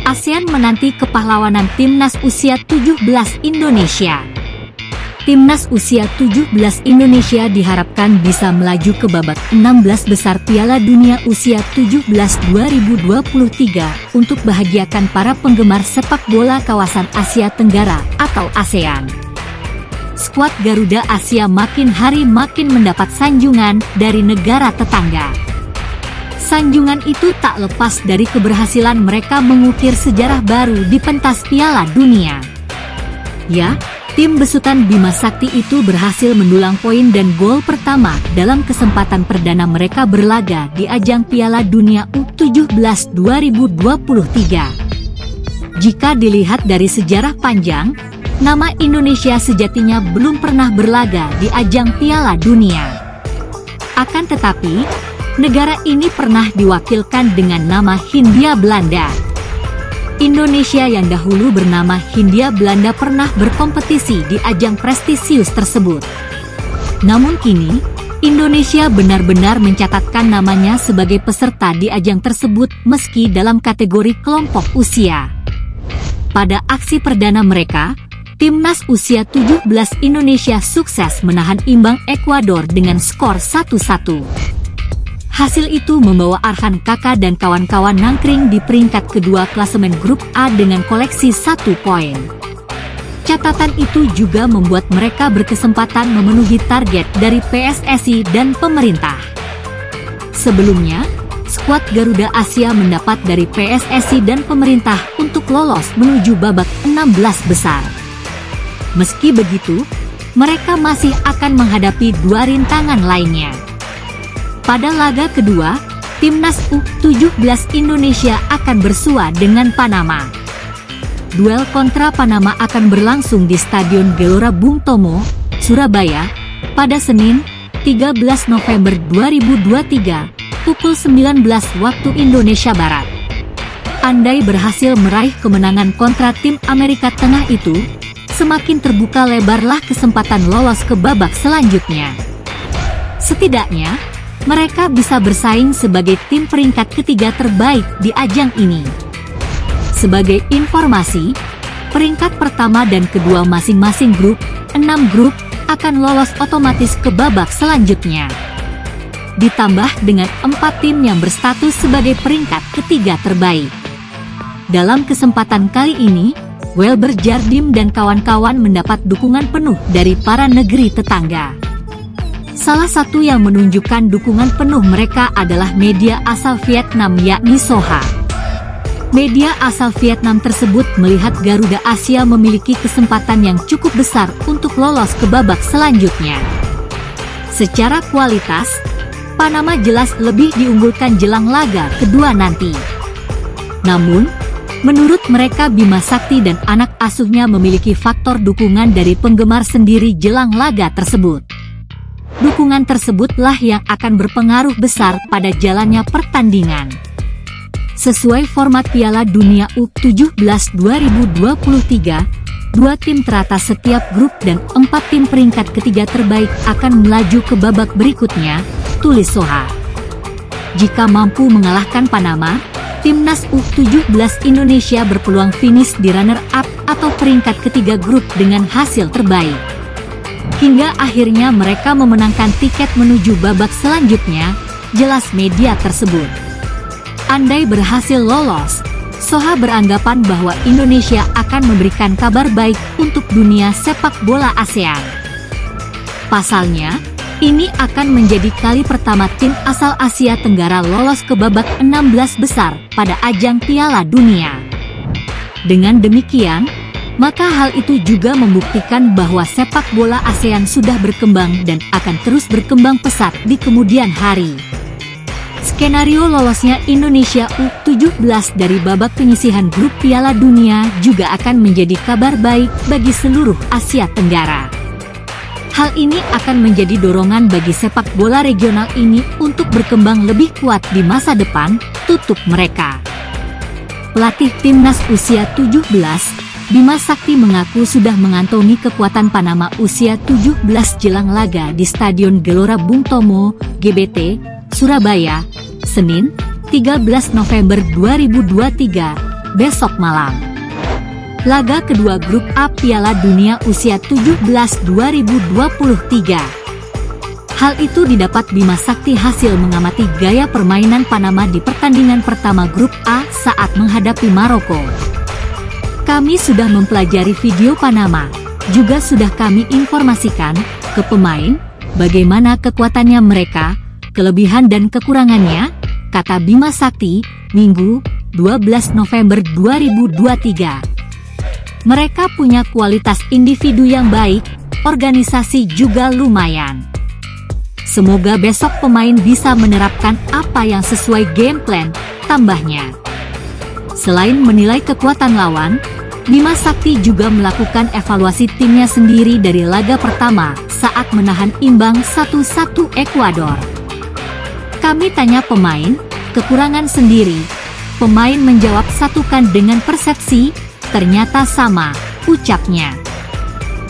ASEAN menanti kepahlawanan Timnas usia 17 Indonesia. Timnas usia 17 Indonesia diharapkan bisa melaju ke babak 16 besar Piala Dunia usia 17 2023 untuk bahagiakan para penggemar sepak bola kawasan Asia Tenggara atau ASEAN. Skuad Garuda Asia makin hari makin mendapat sanjungan dari negara tetangga. Sanjungan itu tak lepas dari keberhasilan mereka mengukir sejarah baru di pentas Piala Dunia. Ya, tim besutan Bima Sakti itu berhasil mendulang poin dan gol pertama dalam kesempatan perdana mereka berlaga di ajang Piala Dunia U17 2023. Jika dilihat dari sejarah panjang, nama Indonesia sejatinya belum pernah berlaga di ajang Piala Dunia. Akan tetapi, negara ini pernah diwakilkan dengan nama Hindia Belanda. Indonesia yang dahulu bernama Hindia Belanda pernah berkompetisi di ajang prestisius tersebut. Namun kini, Indonesia benar-benar mencatatkan namanya sebagai peserta di ajang tersebut meski dalam kategori kelompok usia. Pada aksi perdana mereka, Timnas usia 17 Indonesia sukses menahan imbang Ekuador dengan skor 1-1. Hasil itu membawa Arhan Kakak dan kawan-kawan nangkring di peringkat kedua klasemen grup A dengan koleksi 1 poin. Catatan itu juga membuat mereka berkesempatan memenuhi target dari PSSI dan pemerintah. Sebelumnya, skuad Garuda Asia mendapat dari PSSI dan pemerintah untuk lolos menuju babak 16 besar. Meski begitu, mereka masih akan menghadapi 2 rintangan lainnya. Pada laga kedua, Timnas U17 Indonesia akan bersua dengan Panama. Duel kontra Panama akan berlangsung di Stadion Gelora Bung Tomo, Surabaya, pada Senin, 13 November 2023, pukul 19 waktu Indonesia Barat. Andai berhasil meraih kemenangan kontra tim Amerika Tengah itu, semakin terbuka lebarlah kesempatan lolos ke babak selanjutnya. Setidaknya, mereka bisa bersaing sebagai tim peringkat ketiga terbaik di ajang ini. Sebagai informasi, peringkat pertama dan kedua masing-masing grup, 6 grup, akan lolos otomatis ke babak selanjutnya. Ditambah dengan 4 tim yang berstatus sebagai peringkat ketiga terbaik. Dalam kesempatan kali ini, Welber Jardim dan kawan-kawan mendapat dukungan penuh dari para negeri tetangga. Salah satu yang menunjukkan dukungan penuh mereka adalah media asal Vietnam yakni Soha. Media asal Vietnam tersebut melihat Garuda Asia memiliki kesempatan yang cukup besar untuk lolos ke babak selanjutnya. Secara kualitas, Panama jelas lebih diunggulkan jelang laga kedua nanti. Namun, menurut mereka Bima Sakti dan anak asuhnya memiliki faktor dukungan dari penggemar sendiri jelang laga tersebut. Dukungan tersebutlah yang akan berpengaruh besar pada jalannya pertandingan. Sesuai format Piala Dunia U17 2023, 2 tim teratas setiap grup dan 4 tim peringkat ketiga terbaik akan melaju ke babak berikutnya, tulis Soha. Jika mampu mengalahkan Panama, Timnas U17 Indonesia berpeluang finish di runner-up atau peringkat ketiga grup dengan hasil terbaik. Hingga akhirnya mereka memenangkan tiket menuju babak selanjutnya, jelas media tersebut. Andai berhasil lolos, Soha beranggapan bahwa Indonesia akan memberikan kabar baik untuk dunia sepak bola ASEAN. Pasalnya, ini akan menjadi kali pertama tim asal Asia Tenggara lolos ke babak 16 besar pada ajang Piala Dunia. Dengan demikian, maka hal itu juga membuktikan bahwa sepak bola ASEAN sudah berkembang dan akan terus berkembang pesat di kemudian hari. Skenario lolosnya Indonesia U17 dari babak penyisihan grup Piala Dunia juga akan menjadi kabar baik bagi seluruh Asia Tenggara. Hal ini akan menjadi dorongan bagi sepak bola regional ini untuk berkembang lebih kuat di masa depan, tutup mereka. Pelatih Timnas usia 17, Bima Sakti mengaku sudah mengantongi kekuatan Panama usia 17 jelang laga di Stadion Gelora Bung Tomo, GBT, Surabaya, Senin, 13 November 2023, besok malam. Laga kedua grup A Piala Dunia usia 17 2023. Hal itu didapat Bima Sakti hasil mengamati gaya permainan Panama di pertandingan pertama grup A saat menghadapi Maroko. Kami sudah mempelajari video Panama, juga sudah kami informasikan ke pemain bagaimana kekuatannya mereka, kelebihan dan kekurangannya, kata Bima Sakti, Minggu, 12 November 2023. Mereka punya kualitas individu yang baik, organisasi juga lumayan. Semoga besok pemain bisa menerapkan apa yang sesuai game plan, tambahnya. Selain menilai kekuatan lawan, Bima Sakti juga melakukan evaluasi timnya sendiri dari laga pertama saat menahan imbang 1-1 Ekuador. Kami tanya pemain, kekurangan sendiri. Pemain menjawab satukan dengan persepsi, ternyata sama, ucapnya.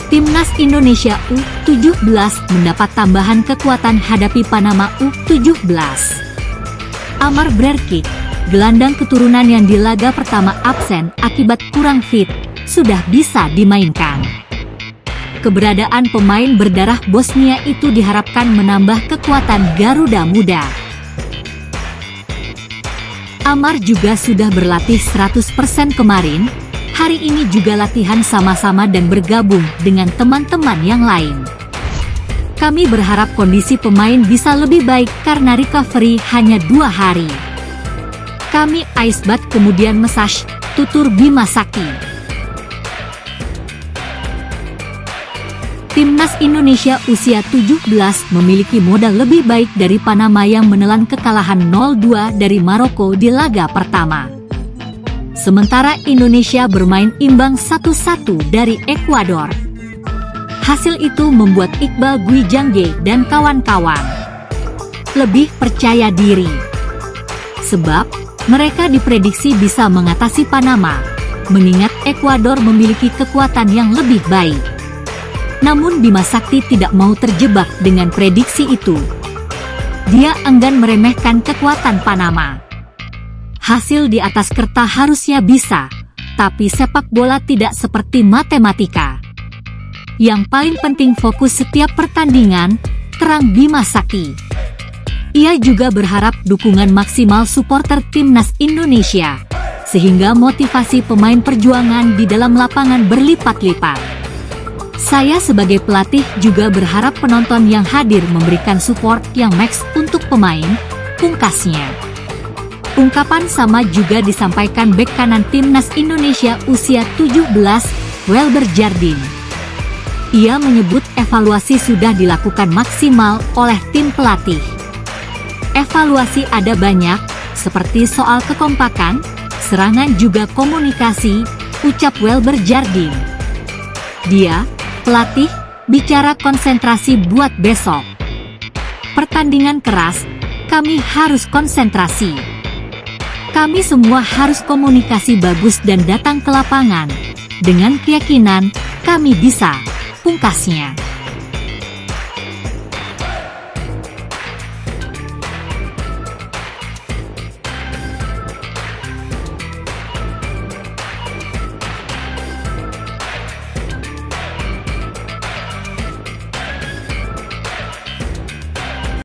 Timnas Indonesia U17 mendapat tambahan kekuatan hadapi Panama U17. Amar Brerkic, gelandang keturunan yang di laga pertama absen akibat kurang fit, sudah bisa dimainkan. Keberadaan pemain berdarah Bosnia itu diharapkan menambah kekuatan Garuda Muda. Amar juga sudah berlatih 100% kemarin. Hari ini juga latihan sama-sama dan bergabung dengan teman-teman yang lain. Kami berharap kondisi pemain bisa lebih baik karena recovery hanya 2 hari. Kami ice bath kemudian massage, tutur Bima Sakti. Timnas Indonesia usia 17 memiliki modal lebih baik dari Panama yang menelan kekalahan 0-2 dari Maroko di laga pertama. Sementara Indonesia bermain imbang 1-1 dari Ekuador. Hasil itu membuat Iqbal Gwijangge dan kawan-kawan lebih percaya diri. Sebab, mereka diprediksi bisa mengatasi Panama, mengingat Ekuador memiliki kekuatan yang lebih baik. Namun Bima Sakti tidak mau terjebak dengan prediksi itu. Dia enggan meremehkan kekuatan Panama. Hasil di atas kertas harusnya bisa, tapi sepak bola tidak seperti matematika. Yang paling penting fokus setiap pertandingan, terang Bima Sakti. Ia juga berharap dukungan maksimal supporter Timnas Indonesia, sehingga motivasi pemain perjuangan di dalam lapangan berlipat-lipat. Saya sebagai pelatih juga berharap penonton yang hadir memberikan support yang max untuk pemain, pungkasnya. Ungkapan sama juga disampaikan bek kanan Timnas Indonesia usia 17, Welber Jardine. Ia menyebut evaluasi sudah dilakukan maksimal oleh tim pelatih. Evaluasi ada banyak, seperti soal kekompakan, serangan juga komunikasi, ucap Welber Jardine. Dia, pelatih, bicara konsentrasi buat besok. Pertandingan keras, kami harus konsentrasi. Kami semua harus komunikasi bagus dan datang ke lapangan. Dengan keyakinan, kami bisa, pungkasnya.